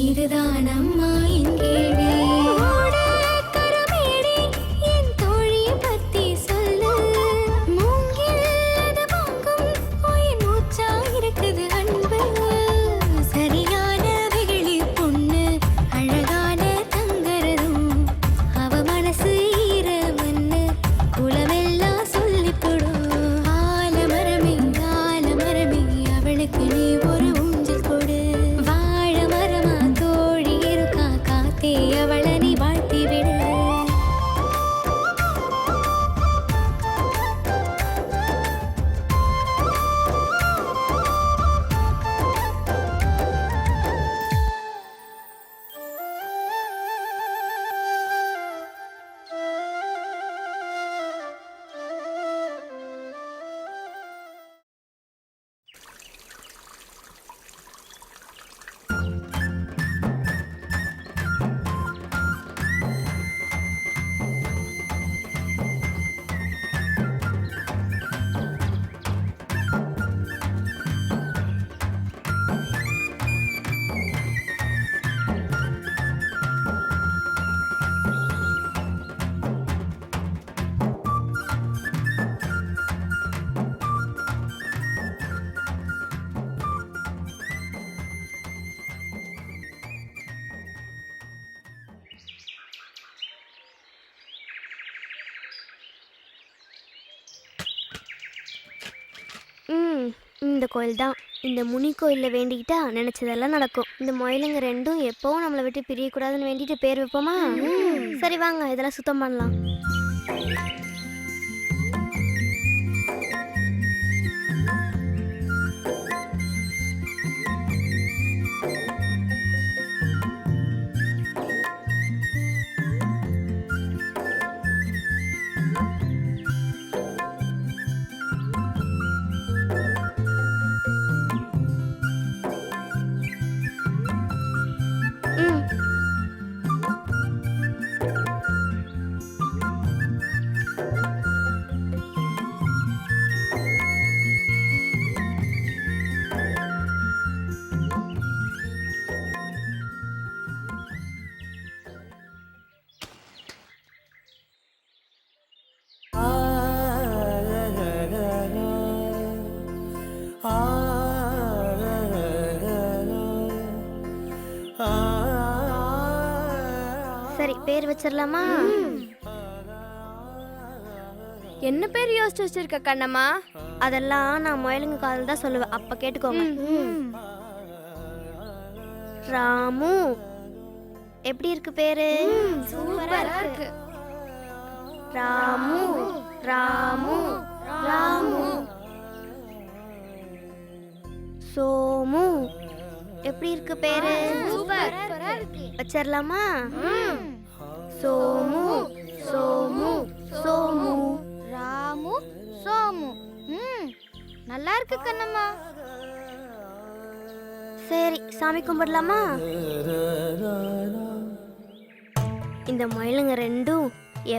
இதுதான் அம்மா என் கேள்வி. ஓட கரமேடி என் தோழியை பத்தி சொல்லு. மூங்கில் அது வாங்கும் உயிர் மூச்சா இருக்குது அன்பு. சரியான வெகுளி பொண்ணு அழகான தங்கரதும். அவ மனசு ஈரமண்ணு குலமெல்லாம் சொல்லிக் கொடு. ஆலமரமே ஆலமரமே அவளுக்கு நீ ஒரு ஊஞ்சல் கொடு. வாழ மரமா தோழி இருக்கா காத்தே அவளை நீ வாழ்த்தி விடு. இந்த கோயில் தான். இந்த முனி கோயிலில் வேண்டிக்கிட்டா நினச்சதெல்லாம் நடக்கும். இந்த முயலுங்க ரெண்டும் எப்போவும் நம்மளை விட்டு பிரியக்கூடாதுன்னு வேண்டிட்டு பேர் வைப்போமா? சரி வாங்க இதெல்லாம் சுத்தம் பண்ணலாம். சரி பேர் வச்சிடலாமா? என்ன பேர் யோசிச்சு வச்சிருக்க கண்ணம்மா? அதெல்லாம் நான் முயலுங்க காதல் தான் சொல்லுவேன், அப்ப கேட்டுக்கோங்க. ராமு எப்படி இருக்கு பேரு? சூப்பரா இருக்கு. ராமு ராமு ராமு. சோமு எப்படி இருக்கு பேரு? சூப்பரா இருக்கு. வச்சிடலாமா? சோமு சோமு சோமு. ராமு சோமு. நல்லா இருக்கு கண்ணம்மா. சரி சாமி கும்பிடலாமா? இந்த முயலுங்க ரெண்டும்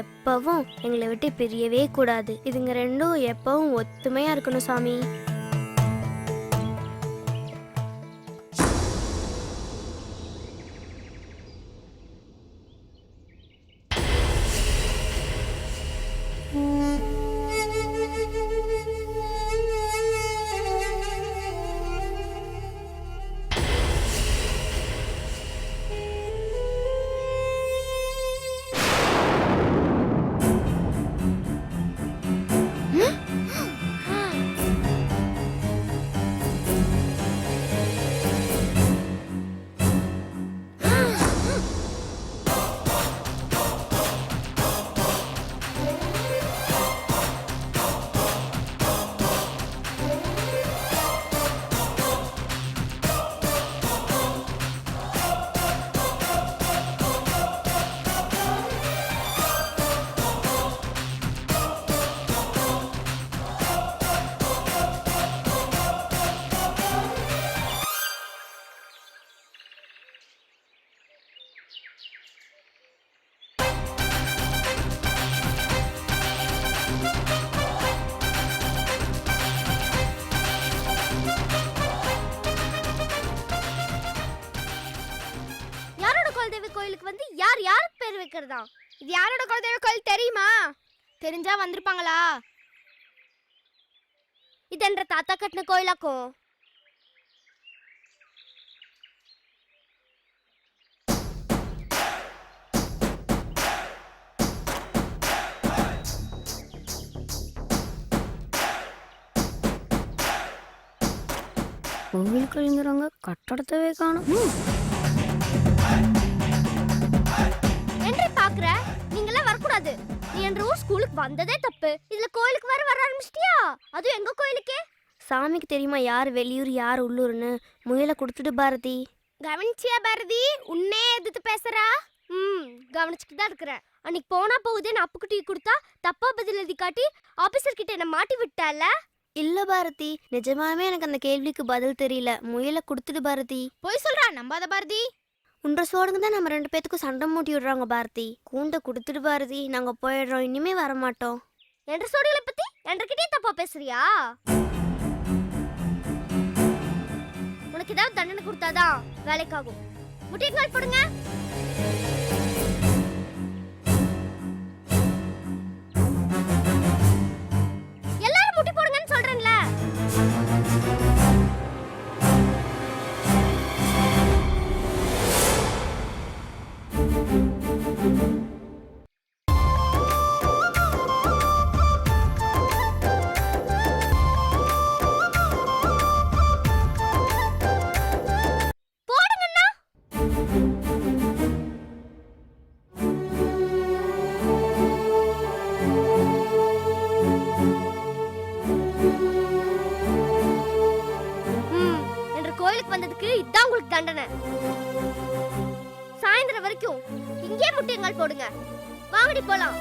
எப்பவும் எங்களை விட்டு பிரியவே கூடாது. இதுங்க ரெண்டும் எப்பவும் ஒத்துமையா இருக்கணும் சாமி. கோயிலுக்கு வந்து யார் யாருக்கு பேர் வைக்கிறதா? இது யாரோட குலதெய்வ கோயில் தெரியுமா? தெரிஞ்சா வந்திருப்பாங்களா? இது என்ற தாத்தா கட்டின கோயிலாக்கும். கோவில் கழிங்கிறாங்க, கட்டடத்தவே காணும். என்று பாக்குற நீங்களாம் வரக்கூடாது. நீ என்ற ஊர் ஸ்கூலுக்கு வந்ததே தப்பு. இதுல கோயிலுக்கு வர ஆரம்பிச்சிட்டியா? அதுவும் எங்க கோயிலுக்கே. சாமிக்கு தெரியுமா யார் வெளியூர் யார் உள்ளூர்னு? முயலை கொடுத்துட்டு பாரதி. கவனிச்சியா பாரதி? உன்னே எதிர்த்து பேசுறா? கவனிச்சுட்டு தான் இருக்கிறேன். அன்னைக்கு போனா போகுதுன்னு அப்புக்குட்டி கொடுத்தா தப்பா பதில் எழுதி காட்டி ஆபீசர் கிட்ட என்ன மாட்டி விட்டால. இல்ல பாரதி, நிஜமாவே எனக்கு அந்த கேள்விக்கு பதில் தெரியல. முயலை கொடுத்துட்டு பாரதி. போய் சொல்றா, நம்பாத பாரதி. உன்ற சோடுங்க தான் நம்ம 2 பேத்துக்கும் சண்டை மூட்டி விடுறாங்க பாரதி. கூண்டை கொடுத்துட்டு பாரதி, நாங்க போயிடுறோம், இனிமே வரமாட்டோம். என்ற சோடுகளை பத்தி என்கிட்டயே தப்பா பேசுறியா? உனக்கு ஏதாவது தண்டனை கொடுத்தாதான் வேலைக்காகும். முட்டைக்கால் போடுங்க. எல்லாரும் முட்டி போடுங்கன்னு சொல்றேன்ல. போடுங்கண்ணா. என்ற கோயிலுக்கு வந்ததுக்கு இதான் உங்களுக்கு தண்டனை. சாயந்தரம் வரைக்கும் இங்கே முட்டைங்கள் போடுங்க. வாங்கடி போலாம்.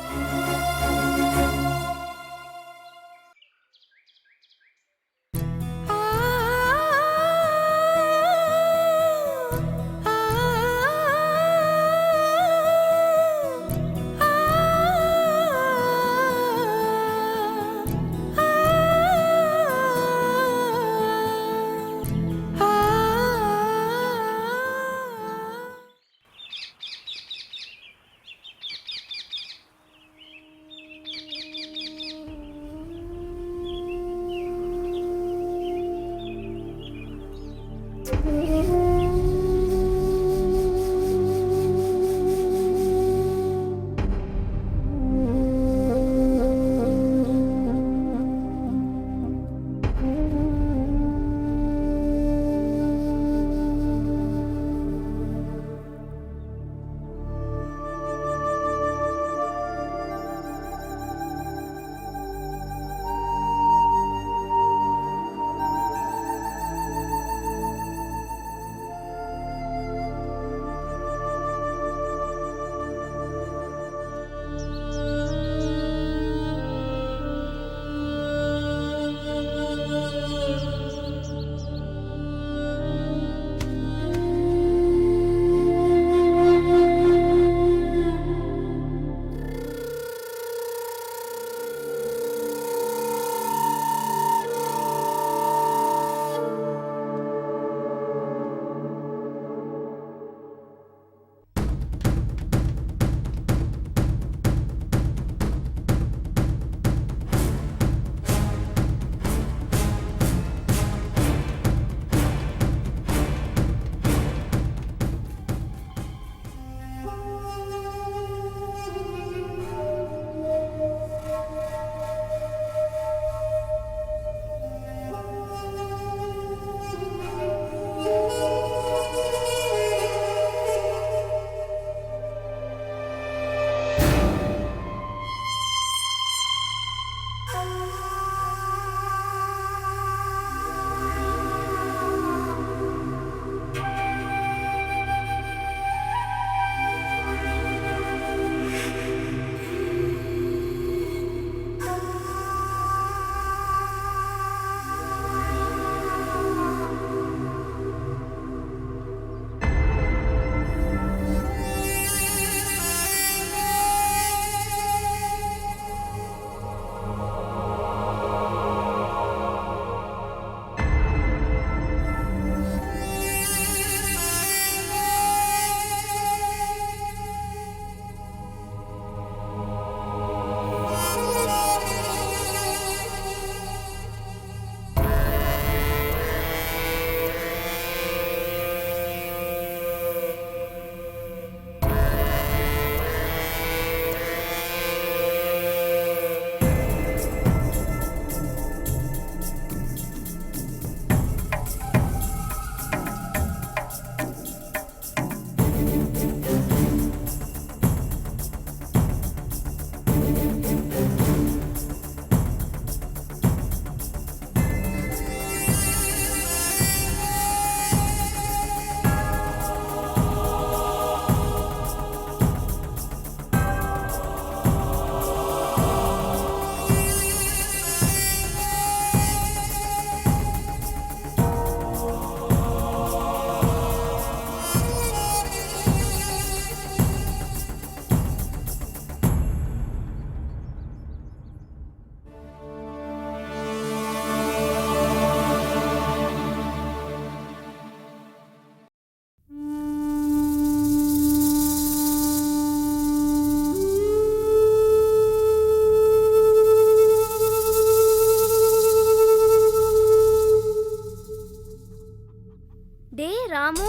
ராமு,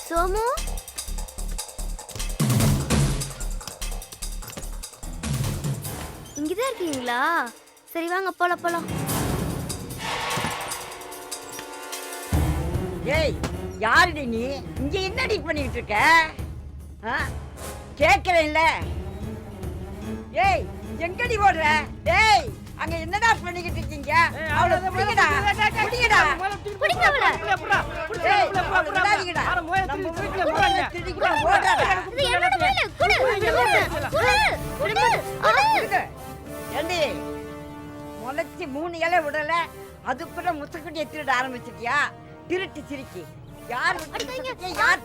சோமு, இங்கதான் இருக்கீங்களா? சரி வாங்க போலாம். ஏய் யாருடி நீ? இங்க என்னடி பண்ணிட்டு இருக்க? கேட்கறேன்ல. ஏய் எங்கடி ஓடுற? ஏய் அங்க என்னடா பண்ணிக்கிட்டு இருக்கீங்க? அவளை பிடிங்கடா. பிடிங்க அவளை. ஏய் அவளை விடாதீங்கடா. நம்ம வீட்டுல போறாங்க. திருடிட்டு ஓடுறாடா. இது என்னோட மொபைல். குடு. ஏண்டி முளைச்சி 3 இலை விடல அதுக்குள்ள முசக்குட்டியை திருட ஆரம்பிச்சிட்டியா? திருட்டு சிரிக்கி யார் யார்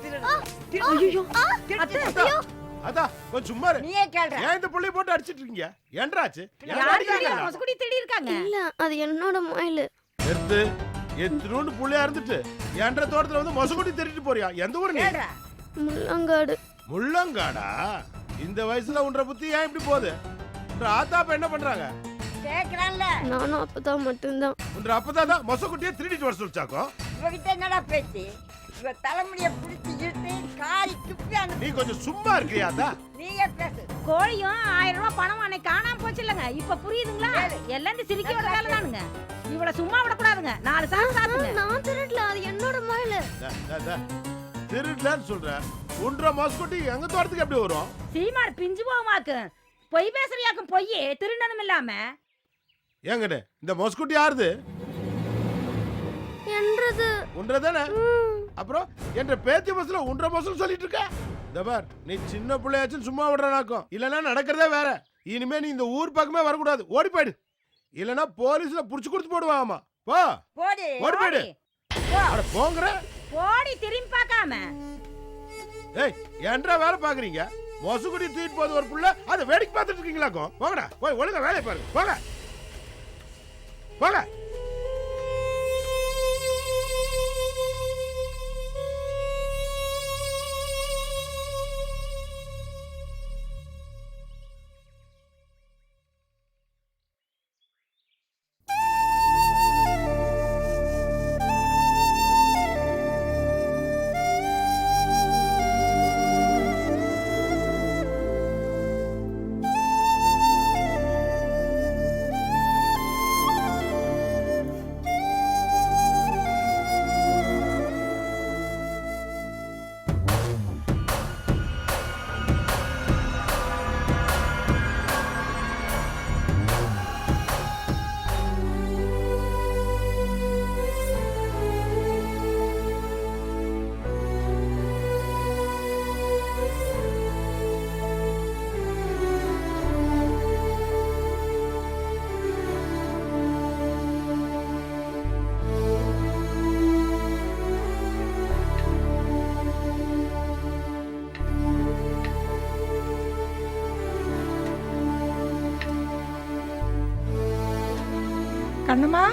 அதான் கொஞ்சம் சும்மா இரு. நீயே கேள்ற. ஏன் இந்த புள்ளைய போட்டு அடிச்சிட்டு இருக்கீங்க? ஏன்றாச்சு? முசக்குட்டி திருடி இருக்காங்க. இல்ல அது என்னோட மொபைல். எடுத்து எத்தனோண்டு புள்ளையா இருந்துட்டு என்ற தோட்டத்துல வந்து மொசக்குட்டி திருடிட்டு போறியா? எந்த ஊரு நீ? முள்ளங்காடு. முள்ளங்காடா? இந்த வயசுல உன்ற புத்தி ஏன் இப்படி போகுது? உன்ற ஆத்தாப்ப என்ன பண்றாங்க? கேக்குறான்ல. நானும் அப்பதான் மட்டும்தான். உன்ற அப்பதான் மொசக்குட்டியை திருடிட்டு வர சொல்லிச்சாக்கோ? இவகிட்ட என்னடா பேச்சு? இவ தலைமுடிய பிடிச்சி இழுத்து காரி துப்பி அந்த. நீ கொஞ்சம் சும்மா இருக்கியாதா? நீயே பேசு. கோழியும் 1000 ரூபாய் பணம் அன்னைக்கு காணாம போச்சு இல்லங்க. இப்ப புரியுதுங்களா? எல்லாம் இந்த சிரிக்கியோட வேலை தானுங்க. இவள சும்மா விடக்கூடாதுங்க. 4 சாப்பிடுங்க. நான் திருடல, அது என்னோட மொபைல். திருடலன்னு சொல்ற. உன்ற மொசக்குட்டி எங்க தோட்டத்துக்கு எப்படி வரும்? சீமார் பிஞ்சு போகுமாக்கு. பொய் பேசுறியாக்கும். பொய் திருடனும் இல்லாம. ஏங்கடே இந்த மொசக்குட்டி யாருது? என்றது. உன்றதானே? அப்புறம் என்ற பேத்தி பஸ்ல உன்ற மொசல் சொல்லிட்டு இருக்க? தபார் நீ சின்ன பிள்ளையாச்சும் சும்மா விடுறனாக்கும். இல்லனா நடக்கிறதே வேற. இனிமே நீ இந்த ஊர் பக்கமே வரக்கூடாது. ஓடி போயிடு. இல்லனா போலீஸ்ல புடிச்சு கொடுத்து போடுவாமா. போ போடி. ஓடி போயிடு. அட போங்கற. போடி திரும்பி பார்க்காம. ஏய் ஏன்றா வேலை பாக்குறீங்க? மொசக்குட்டி தூக்கிட்டு போது ஒரு புள்ள அதை வேடிக்கை பார்த்துட்டு இருக்கீங்களாக்கும். போங்கடா போய் ஒழுங்கா வேலையை பாருங்க. போங்க போங்க. கண்ணுமா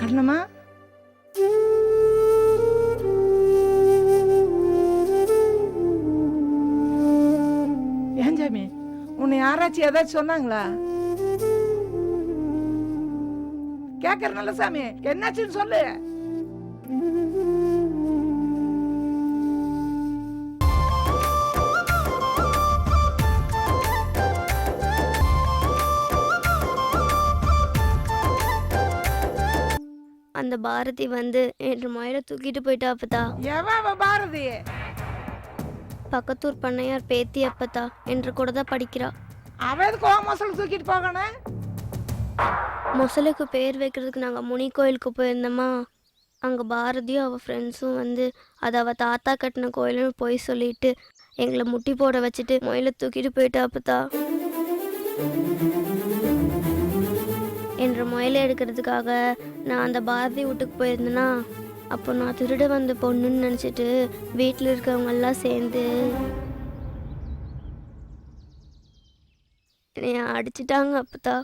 கண்ணம்மா ஏன் ஜாமி உன்னை யாராச்சும் ஏதாச்சும் சொன்னாங்களா? கேக்குறனால சாமி என்னாச்சுன்னு சொல்லு. அந்த பாரதி வந்து என்ற மயில தூக்கிட்டு போயிட்டா அப்பதா. எவ பாரதி? பக்கத்தூர் பண்ணையார் பேத்தி அப்பதா என்று கூட தான் படிக்கிறா. அவ எதுக்கு மொசல் தூக்கிட்டு போகணும்? மொசலுக்கு பேர் வைக்கிறதுக்கு நாங்கள் முனி கோயிலுக்கு போயிருந்தோமா. அங்கே பாரதியும் அவள் ஃப்ரெண்ட்ஸும் வந்து அது அவள் தாத்தா கட்டின கோயிலுன்னு போய் சொல்லிட்டு எங்களை முட்டி போட வச்சுட்டு மொயில தூக்கிட்டு போயிட்டா அப்பதா. என்ற மொயிலை எடுக்கிறதுக்காக நான் அந்த பாரதி வீட்டுக்கு போயிருந்தேன்னா, அப்போ நான் திருட வந்த பொண்ணுன்னு நினச்சிட்டு வீட்டில் இருக்கவங்க எல்லாம் சேர்ந்து என்னைய அடிச்சிட்டாங்க அப்பதா.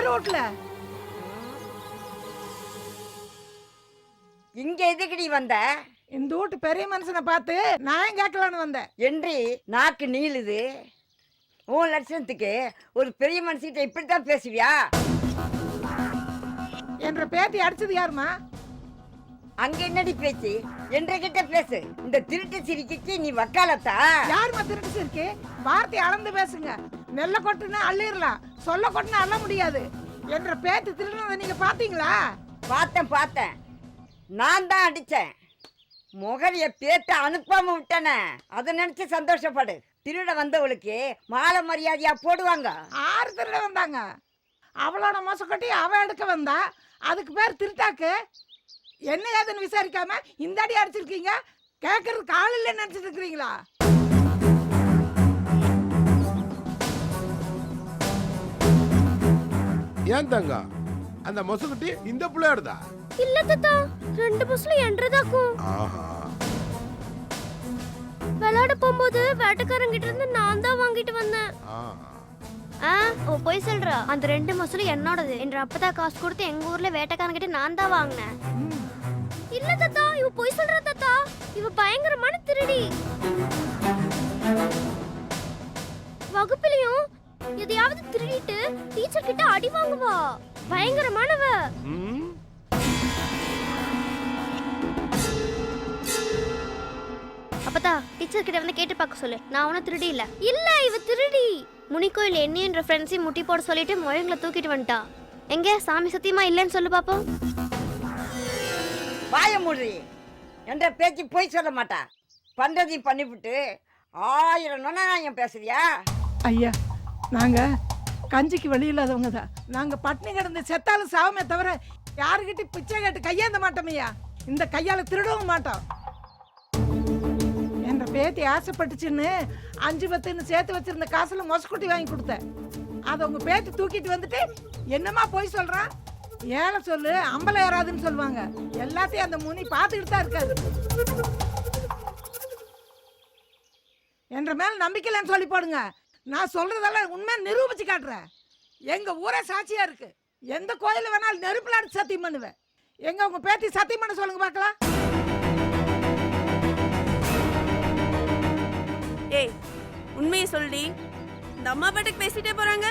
யார் வீட்ல? இங்க எதுக்குடி வந்த? இந்த வீட்டு பெரிய மனுஷனை பார்த்து நான் கேட்கலான்னு வந்தேன். என்று நாக்கு நீளுது. உன் லட்சணத்துக்கு ஒரு பெரிய மனுஷிட்ட இப்படித்தான் பேசுவியா? என்ற பேத்தி அடிச்சது யாருமா? அங்க என்னடி பேச்சு? என்ற கிட்ட பேசு. இந்த திருட்டு சிரிக்கிச்சு நீ வக்காலத்தா? யாருமா திருட்டு இருக்கு? வார்த்தை அளந்து பேசுங்க. நெல்ல கொட்டுனா அள்ளிடலாம், சொல்ல கொட்டுனா அள்ள முடியாது. என்ற பேத்தி திருடுனதை நீங்க பாத்தீங்களா? பார்த்தேன். நான் தான் அடிச்சேன். முகரிய பேத்த அனுப்பாம விட்டன. அதை நினைச்சு சந்தோஷப்படு. திருட வந்தவளுக்கு மாலை மரியாதையா போடுவாங்க. 6 திருட வந்தாங்க. அவளோட மொசக்கொட்டி அவ எடுக்க வந்தா. அதுக்கு பேர் திருட்டாக்கு. என்ன ஏதுன்னு விசாரிக்காம இந்த அடி அடிச்சிருக்கீங்க. கேட்கறதுக்கு ஆள் இல்லைன்னு நினைச்சிட்டு இருக்கிறீங்களா? ஏன் தங்க அந்த மொசுக்குட்டி இந்த பிள்ளையாடுதா? இல்ல தாத்தா, 2 பஸ்ல என்றதாக்கும். ஆஹா, விளையாட போகும்போது வேட்டக்காரங்கிட்ட இருந்து நான் தான் வாங்கிட்டு வந்தேன். ஆஹா. ஓ போய் சொல்றா. அந்த 2 மொசலும் என்னோடது. என்ற அப்பதான் காசு கொடுத்து எங்க ஊர்ல வேட்டைக்காரங்கிட்ட நான் தான் வாங்கினேன். இல்ல தாத்தா, இவ போய் சொல்றா தாத்தா. இவ பயங்கரமான திருடி. வகுப்பிலையும் எதையாவது திருடிட்டு டீச்சர் கிட்ட அடி வாங்குவா. பயங்கரமானவ. ம். அப்பதா டீச்சர் கிட்ட வந்து கேட்டு பார்க்க சொல்லு. நான் ஒன்னும் திருடி இல்ல. இல்ல, இவ திருடி. முனிக்கோயில் என்னையும் ஃப்ரெண்ட்ஸையும் முட்டி போட சொல்லிட்டு முழங்களை தூக்கிட்டு வந்துட்டா. எங்க சாமி சத்தியமா இல்லைன்னு சொல்லு பாப்போம். வாய மூடி. என்ற பேச்சு போய் சொல்ல மாட்டா. பண்றதையும் பண்ணிவிட்டு 1000 நொனாயம் பேசுறியா? ஐயா, நாங்க கஞ்சிக்கு வழி இல்லாதவங்க தான். நாங்க பட்டினி கிடந்து செத்தாலும் சாவமே தவிர யாருக்கிட்ட பிச்சை கேட்டு கையேந்த மாட்டோமையா. இந்த கையால திருடவும் மாட்டோம். என்ற பேத்தி ஆசைப்பட்டுச்சுன்னு 5-10 சேர்த்து வச்சிருந்த காசுல மொசக்குட்டி வாங்கி கொடுத்தேன். அதை உங்க பேத்தி தூக்கிட்டு வந்துட்டு என்னமா போய் சொல்றான்? ஏழை சொல்லு அம்பலம் ஏறாதுன்னு சொல்லுவாங்க. எல்லாத்தையும் அந்த முனி பார்த்துக்கிட்டு தான் இருக்காரு. என்ற மேல நம்பிக்கை இல்லைன்னு சொல்லி போடுங்க. நான் சொல்றதெல்லாம் உண்மை நிரூபிச்சு காட்டுறேன். எங்க ஊரே சாட்சியா இருக்கு. எந்த கோயில வேணாலும் நெருப்புல அடிச்சு சத்தியம் பண்ணுவேன். எங்க உங்க பேத்தி சத்தியம் பண்ண சொல்லுங்க பார்க்கலாம். ஏய், உண்மையை சொல்லி இந்த அம்மா பாட்டுக்கு பேசிட்டே போறாங்க.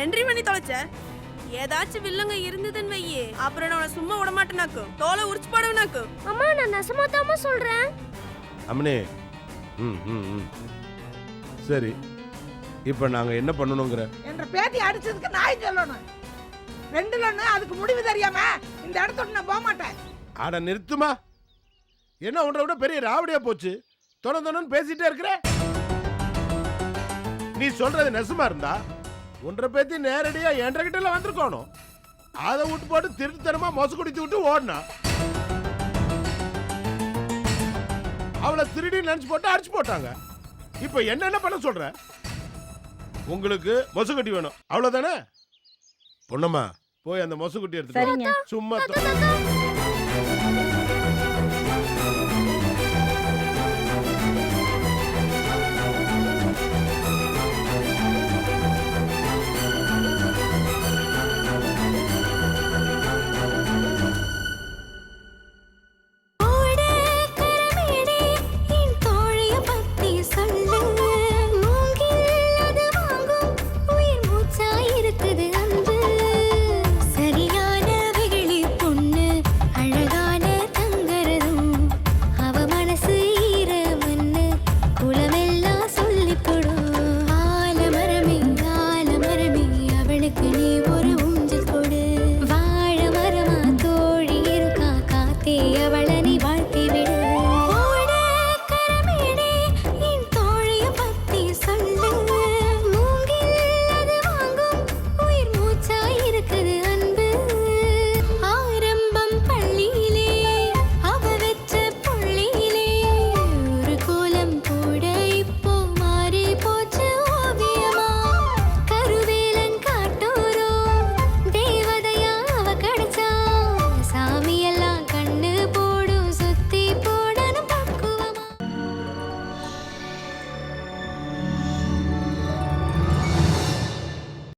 என்ட்ரி பண்ணி தொலைச்ச. ஏதாச்சும் வில்லங்க இருந்ததுன்னு வையே, அப்புறம் நான் உன்னை சும்மா விட மாட்டேனாக்கும். தோலை உரிச்சு போடுவேனாக்கும். அம்மா, நான் நெசமாத்தாம சொல்றேன். அம்மனே. ம் ம் ம். சரி, இப்போ நாங்க என்ன பண்ணணுங்கிற? என்ற பேத்தி அடிச்சதுக்கு நான் சொல்லணும். 2ல 1 அதுக்கு முடிவு தெரியாம இந்த இடத்தோட நான் போக மாட்டேன். ஆட நிறுத்துமா. என்ன உன்னை விட பெரிய ராவடியா போச்சு. தொணன்னு பேசிட்டே இருக்கிற. நீ சொல்றது நெசமா இருந்தா ஒன்றை பேத்தி நேரடியா என்ற கிட்ட வந்திருக்கணும். அதை விட்டு போட்டு திருட்டுத்தனமா மொசு குடித்து விட்டு ஓடினா. அவளை திருடி நினைச்சு போட்டு அடிச்சு போட்டாங்க. இப்ப என்ன பண்ண சொல்ற? உங்களுக்கு மொசுக்குட்டி வேணும் அவ்வளவுதானே? பொண்ணம்மா போய் அந்த மொசுக்குட்டி எடுத்து சும்மா